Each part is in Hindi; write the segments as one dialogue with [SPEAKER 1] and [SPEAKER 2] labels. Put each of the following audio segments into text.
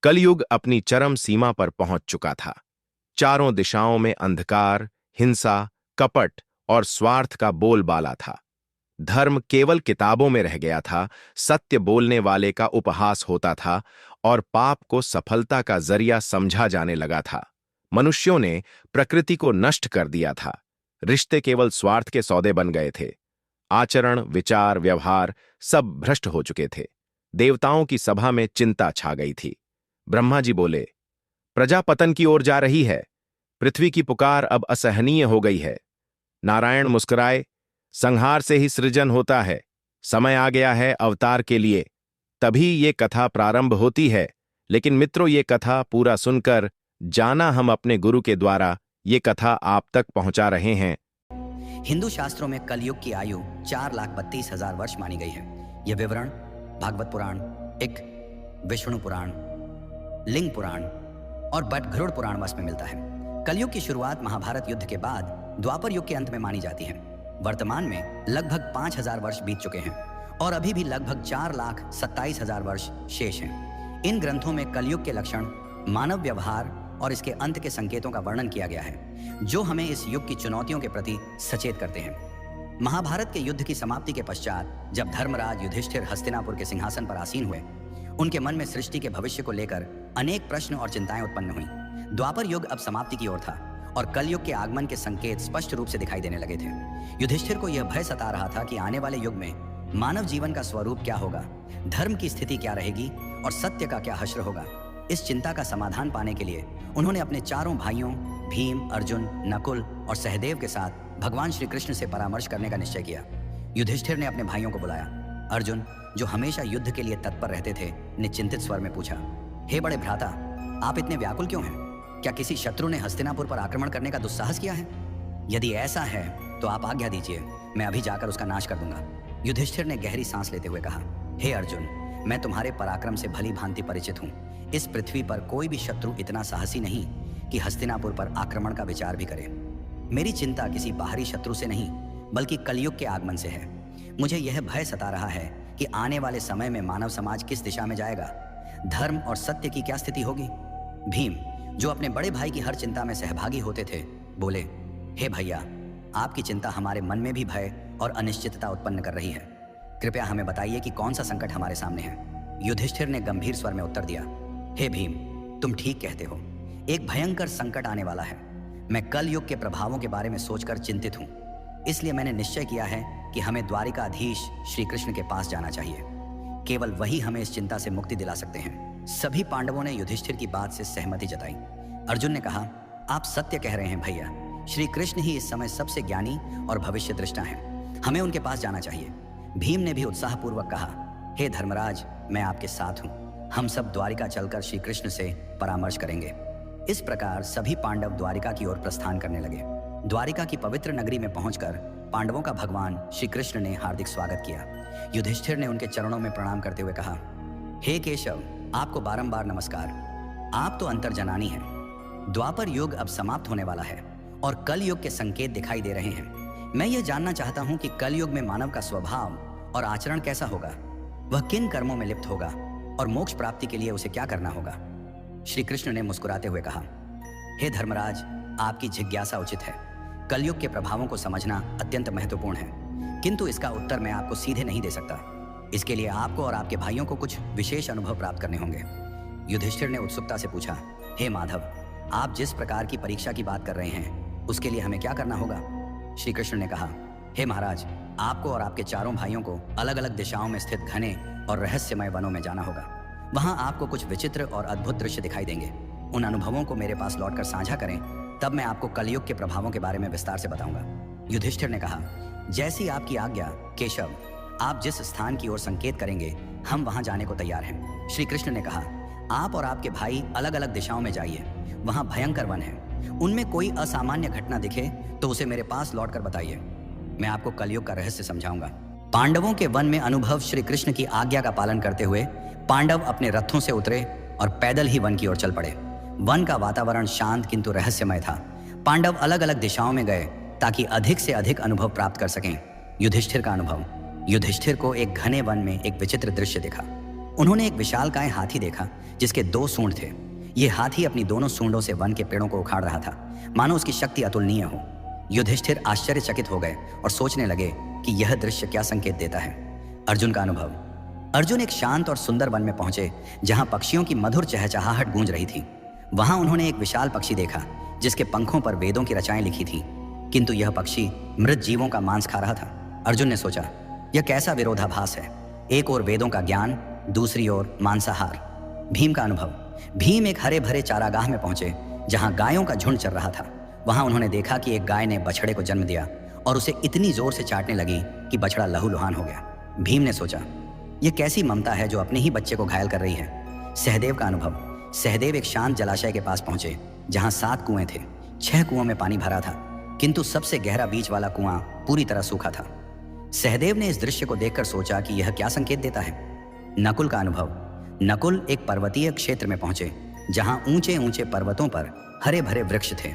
[SPEAKER 1] कलयुग अपनी चरम सीमा पर पहुंच चुका था। चारों दिशाओं में अंधकार, हिंसा, कपट और स्वार्थ का बोलबाला था। धर्म केवल किताबों में रह गया था, सत्य बोलने वाले का उपहास होता था और पाप को सफलता का जरिया समझा जाने लगा था। मनुष्यों ने प्रकृति को नष्ट कर दिया था। रिश्ते केवल स्वार्थ के सौदे बन गए थे। आचरण, विचार, व्यवहार सब भ्रष्ट हो चुके थे। देवताओं की सभा में चिंता छा गई थी। ब्रह्मा जी बोले, प्रजा पतन की ओर जा रही है। पृथ्वी की पुकार अब असहनीय हो गई है। नारायण मुस्कुराए, संहार से ही सृजन होता है। समय आ गया है अवतार के लिए। तभी ये कथा प्रारंभ होती है। लेकिन मित्रों, ये कथा पूरा सुनकर जाना, हम अपने गुरु के द्वारा ये कथा आप तक पहुंचा रहे हैं।
[SPEAKER 2] हिंदू शास्त्रों में कलयुग की आयु 4,32,000 वर्ष मानी गई है। यह विवरण भागवत पुराण, एक विष्णु पुराण, लिंग पुराण और बटगरुड़ पुराण वश में मिलता है। कलयुग की शुरुआत महाभारत युद्ध के बाद द्वापर युग के अंत में मानी जाती है। वर्तमान में लगभग 5,000 वर्ष बीत चुके हैं और अभी भी लगभग 4,27,000 वर्ष शेष हैं। इन ग्रंथों में कलयुग के लक्षण, मानव व्यवहार और इसके अंत के संकेतों का वर्णन किया गया है, जो हमें इस युग की चुनौतियों के प्रति सचेत करते हैं। महाभारत के युद्ध की समाप्ति के पश्चात जब धर्मराज युधिष्ठिर हस्तिनापुर के सिंहासन पर आसीन हुए, उनके मन में सृष्टि के भविष्य को लेकर अनेक प्रश्न और चिंताएं उत्पन्न हुई। द्वापर युग अब समाप्ति की ओर था और कलयुग के आगमन के संकेत स्पष्ट रूप से दिखाई देने लगे थे। युधिष्ठिर को यह भय सता रहा था कि आने वाले युग में मानव जीवन का स्वरूप क्या होगा, धर्म की स्थिति क्या रहेगी और सत्य का क्या हश्र होगा। इस चिंता का समाधान पाने के लिए उन्होंने अपने चारों भाइयों भीम, अर्जुन, नकुल और सहदेव के साथ भगवान श्री कृष्ण से परामर्श करने का निश्चय किया। युधिष्ठिर ने अपने भाइयों को बुलाया। अर्जुन, जो हमेशा युद्ध के लिए तत्पर रहते थे, ने चिंतित स्वर में पूछा, हे बड़े भ्राता, आप इतने व्याकुल क्यों हैं? क्या किसी शत्रु ने हस्तिनापुर पर आक्रमण करने का दुस्साहस किया है? यदि ऐसा है तो आप आज्ञा दीजिए, मैं अभी जाकर उसका नाश कर दूंगा। युधिष्ठिर ने गहरी सांस लेते हुए कहा, हे अर्जुन, मैं तुम्हारे पराक्रम से भली भांति परिचित हूँ। इस पृथ्वी पर कोई भी शत्रु इतना साहसी नहीं कि हस्तिनापुर पर आक्रमण का विचार भी करे। मेरी चिंता किसी बाहरी शत्रु से नहीं, बल्कि कलयुग के आगमन से है। मुझे यह भय सता रहा है कि आने वाले समय में मानव समाज किस दिशा में जाएगा, धर्म और सत्य की क्या स्थिति होगी। भीम, जो अपने बड़े भाई की हर चिंता में सहभागी होते थे, बोले, हे भैया, आपकी चिंता हमारे मन में भी भय और अनिश्चितता उत्पन्न कर रही है। कृपया हमें बताइए कि कौन सा संकट हमारे सामने है। युधिष्ठिर ने गंभीर स्वर में उत्तर दिया, हे भीम, तुम ठीक कहते हो। एक भयंकर संकट आने वाला है। मैं कल युग के प्रभावों के बारे में सोचकर चिंतित हूँ। इसलिए मैंने निश्चय किया है कि हमें द्वारिकाधीश श्री कृष्ण के पास जाना चाहिए। केवल वही हमें इस चिंता से मुक्ति दिला सकते हैं। सभी पांडवों ने युधिष्ठिर की बात से सहमति जताई। अर्जुन ने कहा, आप सत्य कह रहे हैं भैया। श्री कृष्ण ही इस समय सबसे ज्ञानी और भविष्य दृष्टा हैं। हमें उनके पास जाना चाहिए। भीम ने भी उत्साहपूर्वक कहा, हे धर्मराज, मैं आपके साथ हूँ। हम सब द्वारिका चलकर श्री कृष्ण से परामर्श करेंगे। इस प्रकार सभी पांडव द्वारिका की ओर प्रस्थान करने लगे। द्वारिका की पवित्र नगरी में पहुंचकर पांडवों का भगवान श्री कृष्ण ने हार्दिक स्वागत किया। युधिष्ठिर ने उनके चरणों में प्रणाम करते हुए कहा, हे केशव, आपको बारंबार नमस्कार। आप तो अंतर्जनानी हैं। द्वापर युग अब समाप्त होने वाला है और कल युग के संकेत दिखाई दे रहे हैं। मैं ये जानना चाहता हूं कि कल युग में मानव का स्वभाव और आचरण कैसा होगा, वह किन कर्मों में लिप्त होगा और मोक्ष प्राप्ति के लिए उसे क्या करना होगा। श्री कृष्ण ने मुस्कुराते हुए कहा, हे धर्मराज, आपकी जिज्ञासा उचित है। कलयुग के प्रभावों को समझना अत्यंत महत्वपूर्ण है, किंतु इसका उत्तर मैं आपको सीधे नहीं दे सकता। इसके लिए आपको और आपके भाइयों को कुछ विशेष अनुभव प्राप्त करने होंगे। युधिष्ठिर ने उत्सुकता से पूछा, हे माधव, आप जिस प्रकार की परीक्षा की बात कर रहे हैं, उसके लिए हमें क्या करना होगा। श्री कृष्ण ने कहा, हे महाराज, आपको और आपके चारों भाइयों को अलग अलग दिशाओं में स्थित घने और रहस्यमय वनों में जाना होगा। वहां आपको कुछ विचित्र और अद्भुत दृश्य दिखाई देंगे। उन अनुभवों को मेरे पास लौटकर साझा करें, तब मैं आपको कलयुग के प्रभावों के बारे में विस्तार से बताऊंगा। युधिष्ठिर ने कहा, जैसी आपकी आज्ञा केशव। आप जिस स्थान की ओर संकेत करेंगे, हम वहां जाने को तैयार हैं। श्री कृष्ण ने कहा, आप और आपके भाई अलग अलग दिशाओं में जाइए। वहां भयंकर वन है। उनमें कोई असामान्य घटना दिखे तो उसे मेरे पास लौटकर बताइए। मैं आपको कलयुग का रहस्य समझाऊंगा। पांडवों के वन में अनुभव श्री कृष्ण की आज्ञा का पालन करते हुए पांडव अपने रथों से उतरे और पैदल ही वन की ओर चल पड़े। वन का वातावरण शांत किंतु रहस्यमय था। पांडव अलग अलग दिशाओं में गए ताकि अधिक से अधिक अनुभव प्राप्त कर सकें। युधिष्ठिर का अनुभव। युधिष्ठिर को एक घने वन में एक विचित्र दृश्य दिखा। उन्होंने एक विशालकाय हाथी देखा जिसके 2 सूंड थे। ये हाथी अपनी दोनों सूंडों से वन के पेड़ों को उखाड़ रहा था, मानो उसकी शक्ति अतुलनीय हो। युधिष्ठिर आश्चर्यचकित हो गए और सोचने लगे कि यह दृश्य क्या संकेत देता है। अर्जुन का अनुभव। अर्जुन एक शांत और सुंदर वन में पहुंचे जहां पक्षियों की मधुर चहचहाहट गूंज रही थी। वहां उन्होंने एक विशाल पक्षी देखा जिसके पंखों पर वेदों की रचाएं लिखी थी, किंतु यह पक्षी मृत जीवों का मांस खा रहा था। अर्जुन ने सोचा, यह कैसा विरोधाभास है, एक ओर वेदों का ज्ञान, दूसरी ओर मांसाहार। भीम का अनुभव। भीम एक हरे भरे चारागाह में पहुंचे जहां गायों का झुंड चल रहा था। वहां उन्होंने देखा कि एक गाय ने बछड़े को जन्म दिया और उसे इतनी जोर से चाटने लगी कि बछड़ा लहूलुहान हो गया। भीम ने सोचा, यह कैसी ममता है जो अपने ही बच्चे को घायल कर रही है। सहदेव का अनुभव। सहदेव एक शांत जलाशय के पास पहुंचे जहां 7 कुएं थे। 6 कुओं में पानी भरा था, किंतु सबसे गहरा बीच वाला कुआं पूरी तरह सूखा था। सहदेव ने इस दृश्य को देखकर सोचा कि यह क्या संकेत देता है। नकुल का अनुभव। नकुल एक पर्वतीय क्षेत्र में पहुंचे जहां ऊंचे ऊंचे पर्वतों पर हरे भरे वृक्ष थे।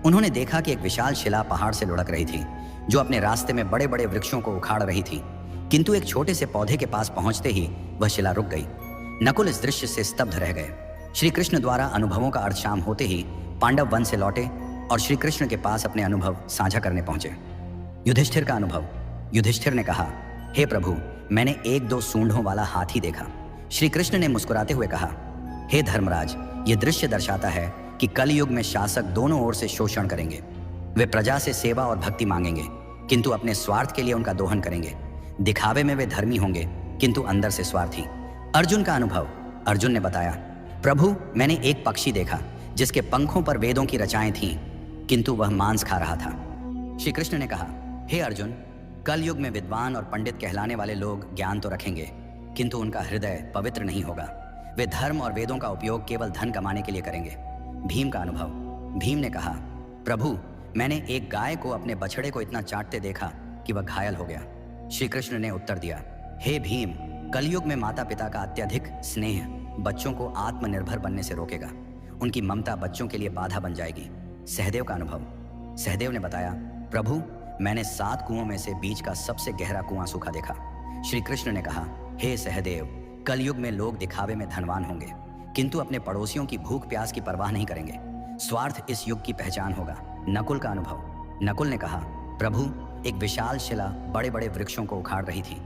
[SPEAKER 2] उन्होंने देखा कि एक विशाल शिला पहाड़ से लुढ़क रही थी जो अपने रास्ते में बड़े बड़े वृक्षों को उखाड़ रही थी, किंतु एक छोटे से पौधे के पास पहुंचते ही वह शिला रुक गई। नकुल इस दृश्य से स्तब्ध रह गए। श्री कृष्ण द्वारा अनुभवों का अर्थ शाम होते ही पांडव वन से लौटे और श्री कृष्ण के पास अपने अनुभव साझा करने पहुंचे। युधिष्ठिर का अनुभव। युधिष्ठिर ने कहा, हे प्रभु, मैंने 1-2 सूंडों वाला हाथी देखा। श्री कृष्ण ने मुस्कुराते हुए कहा, हे धर्मराज, यह दृश्य दर्शाता है कि कलयुग में शासक दोनों ओर से शोषण करेंगे। वे प्रजा से सेवा और भक्ति मांगेंगे, किंतु अपने स्वार्थ के लिए उनका दोहन करेंगे। दिखावे में वे धर्मी होंगे, किंतु अंदर से स्वार्थी। अर्जुन का अनुभव। अर्जुन ने बताया, प्रभु, मैंने एक पक्षी देखा जिसके पंखों पर वेदों की रचाएं थीं, किंतु वह मांस खा रहा था। श्री कृष्ण ने कहा, हे अर्जुन, कलयुग में विद्वान और पंडित कहलाने वाले लोग ज्ञान तो रखेंगे, किंतु उनका हृदय पवित्र नहीं होगा। वे धर्म और वेदों का उपयोग केवल धन कमाने के लिए करेंगे। भीम का अनुभव। भीम ने कहा, प्रभु, मैंने एक गाय को अपने बछड़े को इतना चाटते देखा कि वह घायल हो गया। श्री कृष्ण ने उत्तर दिया, हे भीम, कलयुग में माता पिता का अत्यधिक स्नेह बच्चों को आत्मनिर्भर बनने से रोकेगा। उनकी ममता बच्चों के लिए बाधा बन जाएगी। सहदेव का अनुभव। सहदेव ने बताया, प्रभु, मैंने 7 कुओं में से बीच का सबसे गहरा कुआं सूखा देखा। श्री कृष्ण ने कहा, हे सहदेव, कलयुग में लोग दिखावे में धनवान होंगे, किंतु अपने पड़ोसियों की भूख प्यास की परवाह नहीं करेंगे। स्वार्थ इस युग की पहचान होगा। नकुल का अनुभव। नकुल ने कहा, प्रभु, एक विशाल शिला बड़े बड़े वृक्षों को उखाड़ रही थी,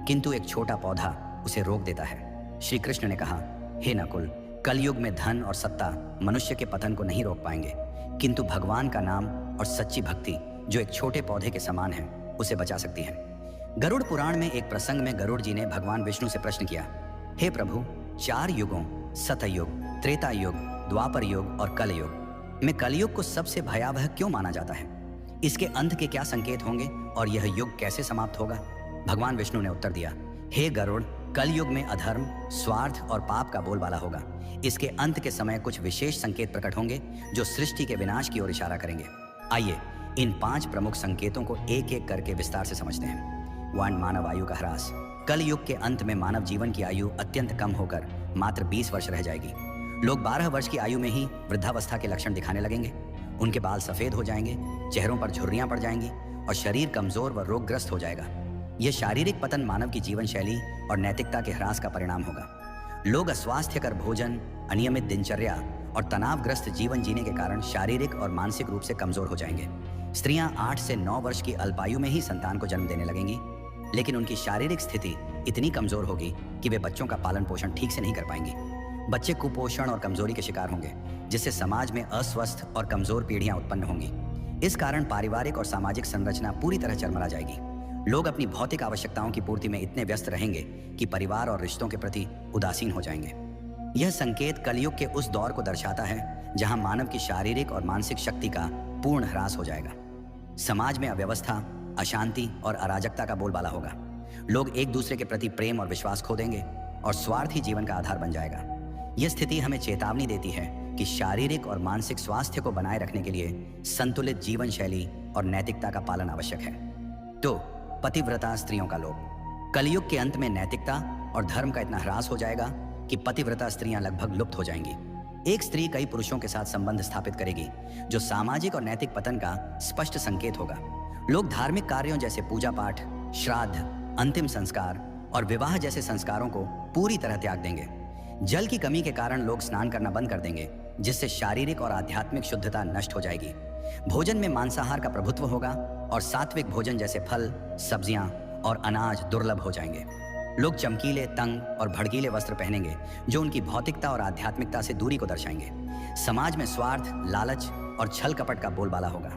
[SPEAKER 2] किंतु एक छोटा पौधा उसे रोक देता है। श्री कृष्ण ने कहा, हे नकुल, कलयुग में धन और सत्ता मनुष्य के पतन को नहीं रोक पाएंगे, किंतु भगवान का नाम और सच्ची भक्ति जो एक छोटे पौधे के समान है उसे बचा सकती है। गरुड़ पुराण में एक प्रसंग में गरुड़ जी ने भगवान विष्णु से प्रश्न किया, हे प्रभु, 4 युगों सतयुग, त्रेता युग, द्वापर युग और कलयुग में कलयुग को सबसे भयावह क्यों माना जाता है? इसके अंत के क्या संकेत होंगे और यह युग कैसे समाप्त होगा? भगवान विष्णु ने उत्तर दिया, हे गरुड़, कलयुग में अधर्म, स्वार्थ और पाप का बोलबाला होगा। इसके अंत के समय कुछ विशेष संकेत प्रकट होंगे जो सृष्टि के विनाश की ओर इशारा करेंगे। आइए इन 5 प्रमुख संकेतों को एक एक करके विस्तार से समझते हैं। 1. मानव आयु का ह्रास। कल युग के अंत में मानव जीवन की आयु अत्यंत कम होकर मात्र 20 वर्ष रह जाएगी। लोग 12 वर्ष की आयु में ही वृद्धावस्था के लक्षण दिखाने लगेंगे। उनके बाल सफेद हो जाएंगे, चेहरों पर झुर्रियां पड़ जाएंगी और शरीर कमजोर व रोगग्रस्त हो जाएगा। यह शारीरिक पतन मानव की जीवन शैली और नैतिकता के ह्रास का परिणाम होगा। लोग अस्वास्थ्यकर भोजन, अनियमित दिनचर्या और तनावग्रस्त जीवन जीने के कारण शारीरिक और मानसिक रूप से कमजोर हो जाएंगे। स्त्रियां 8 से 9 वर्ष की अल्पायु में ही संतान को जन्म देने लगेंगी, लेकिन उनकी शारीरिक स्थिति इतनी कमजोर होगी कि वे बच्चों का पालन पोषण ठीक से नहीं कर पाएंगी। बच्चे कुपोषण और कमजोरी के शिकार होंगे, जिससे समाज में अस्वस्थ और कमजोर पीढ़ियां उत्पन्न होंगी। इस कारण पारिवारिक और सामाजिक संरचना पूरी तरह चरमरा जाएगी। लोग अपनी भौतिक आवश्यकताओं की पूर्ति में इतने व्यस्त रहेंगे कि परिवार और रिश्तों के प्रति उदासीन हो जाएंगे। यह संकेत कलयुग के उस दौर को दर्शाता है जहां मानव की शारीरिक और मानसिक शक्ति का पूर्ण ह्रास हो जाएगा। समाज में अव्यवस्था, अशांति और अराजकता का बोलबाला होगा। लोग एक दूसरे के प्रति प्रेम और विश्वास खो देंगे और स्वार्थ ही जीवन का आधार बन जाएगा। यह स्थिति हमें चेतावनी देती है कि शारीरिक और मानसिक स्वास्थ्य को बनाए रखने के लिए संतुलित जीवन शैली और नैतिकता का पालन आवश्यक है। तो पतिव्रता स्त्रियों का लोप। कलयुग के अंत में नैतिकता और धर्म का इतना ह्रास हो जाएगा कि पतिव्रता स्त्रियां लगभग लुप्त हो जाएंगी। एक स्त्री कई पुरुषों के साथ संबंध स्थापित करेगी, जो सामाजिक और नैतिक पतन का स्पष्ट संकेत होगा। लोग धार्मिक कार्यों जैसे पूजा पाठ, श्राद्ध, अंतिम संस्कार और विवाह जैसे संस्कारों को पूरी तरह त्याग देंगे। जल की कमी के कारण लोग स्नान करना बंद कर देंगे, जिससे शारीरिक और आध्यात्मिक शुद्धता नष्ट हो जाएगी। भोजन में मांसाहार का प्रभुत्व होगा और सात्विक भोजन जैसे फल, सब्जियां और अनाज दुर्लभ हो जाएंगे। लोग चमकीले, तंग और भड़कीले वस्त्र पहनेंगे, जो उनकी भौतिकता और आध्यात्मिकता से दूरी को दर्शाएंगे। समाज में स्वार्थ, लालच और छल कपट का बोलबाला होगा।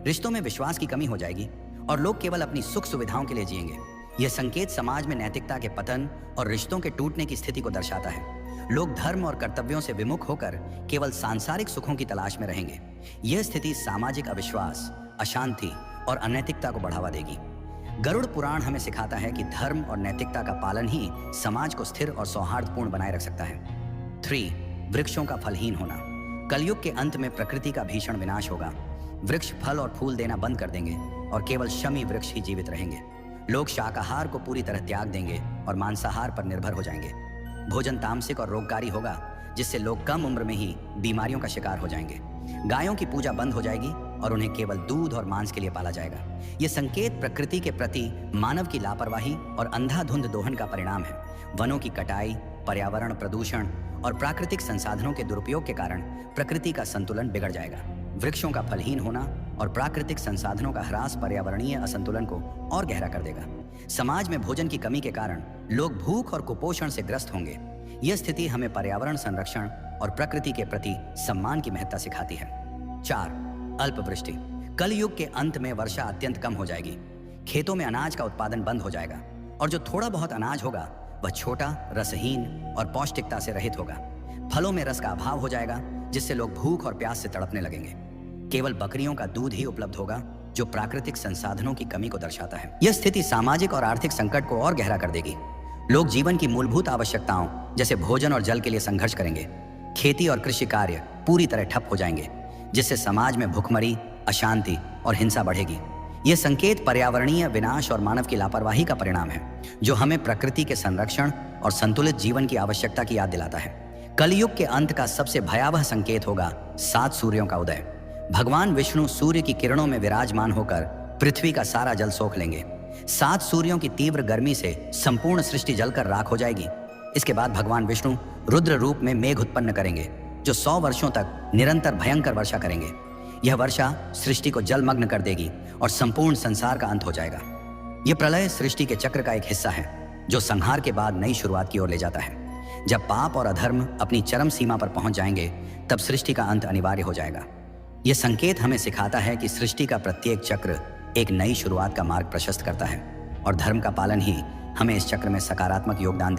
[SPEAKER 2] रिश्तों में विश्वास की कमी हो जाएगी और लोग केवल अपनी सुख सुविधाओं के लिए जिएंगे। यह संकेत समाज में नैतिकता के पतन और रिश्तों के टूटने की स्थिति को दर्शाता है। लोग धर्म और कर्तव्यों से विमुख होकर केवल सांसारिक सुखों की तलाश में रहेंगे। यह स्थिति सामाजिक अविश्वास, अशांति और अनैतिकता को बढ़ावा देगी। गरुड़ पुराण हमें सिखाता है कि धर्म और नैतिकता का पालन ही समाज को स्थिर और सौहार्दपूर्ण बनाए रख सकता है। 3. वृक्षों का फलहीन होना। कलयुग के अंत में प्रकृति का भीषण विनाश होगा। वृक्ष फल और फूल देना बंद कर देंगे और केवल शमी वृक्ष ही जीवित रहेंगे। लोग शाकाहार को पूरी तरह त्याग देंगे और मांसाहार पर निर्भर हो जाएंगे। भोजन तामसिक और रोगकारी होगा, जिससे लोग कम उम्र में ही बीमारियों का शिकार हो जाएंगे। गायों की पूजा बंद हो जाएगी और उन्हें केवल दूध और मांस के लिए पाला जाएगा। यह संकेत प्रकृति के प्रति मानव की लापरवाही और अंधाधुंध दोहन का परिणाम है। वनों की कटाई, पर्यावरण प्रदूषण और प्राकृतिक संसाधनों के दुरुपयोग के कारण प्रकृति का संतुलन बिगड़ जाएगा। वृक्षों का फलहीन होना और प्राकृतिक संसाधनों का ह्रास पर्यावरणीय असंतुलन को और गहरा कर देगा। समाज में भोजन की कमी के कारण लोग भूख और कुपोषण से ग्रस्त होंगे। यह स्थिति हमें पर्यावरण संरक्षण और प्रकृति के प्रति सम्मान की महत्ता सिखाती है। 4. अल्पवृष्टि। कलयुग के अंत में वर्षा अत्यंत कम हो जाएगी। खेतों में अनाज का उत्पादन बंद हो जाएगा और जो थोड़ा बहुत अनाज होगा वह छोटा, रसहीन और पौष्टिकता से रहित होगा। फलों में रस का अभाव हो जाएगा, जिससे लोग भूख और प्यास से तड़पने लगेंगे। केवल बकरियों का दूध ही उपलब्ध होगा, जो प्राकृतिक संसाधनों की कमी को दर्शाता है। यह स्थिति सामाजिक और आर्थिक संकट को और गहरा कर देगी। लोग जीवन की मूलभूत आवश्यकताओं जैसे भोजन और जल के लिए संघर्ष करेंगे। खेती और कृषि कार्य पूरी तरह ठप हो जाएंगे, जिससे समाज में भुखमरी, अशांति और हिंसा बढ़ेगी। यह संकेत पर्यावरणीय विनाश और मानव की लापरवाही का परिणाम है, जो हमें प्रकृति के संरक्षण और संतुलित जीवन की आवश्यकता की याद दिलाता है। कलयुग के अंत का सबसे भयावह संकेत होगा 7 सूर्यों का उदय। भगवान विष्णु सूर्य की किरणों में विराजमान होकर पृथ्वी का सारा जल सोख लेंगे। 7 सूर्यों की तीव्र गर्मी से संपूर्ण सृष्टि जलकर राख हो जाएगी। इसके बाद भगवान विष्णु रुद्र रूप में मेघ उत्पन्न करेंगे, जो 100 वर्षों तक निरंतर भयंकर वर्षा करेंगे। यह वर्षा सृष्टि को जलमग्न कर देगी और संपूर्ण संसार का अंत हो जाएगा। यह प्रलय सृष्टि के चक्र का एक हिस्सा है, जो संहार के बाद नई शुरुआत की ओर ले जाता है। जब पाप और अधर्म अपनी चरम सीमा पर पहुंच जाएंगे, तब सृष्टि का अंत अनिवार्य हो जाएगा। यह संकेत हमें सिखाता है कि सृष्टि का प्रत्येक चक्र एक नई शुरुआत का मार्ग प्रशस्त करता है और धर्म का पालन ही हमें इस चक्र में सकारात्मक योगदान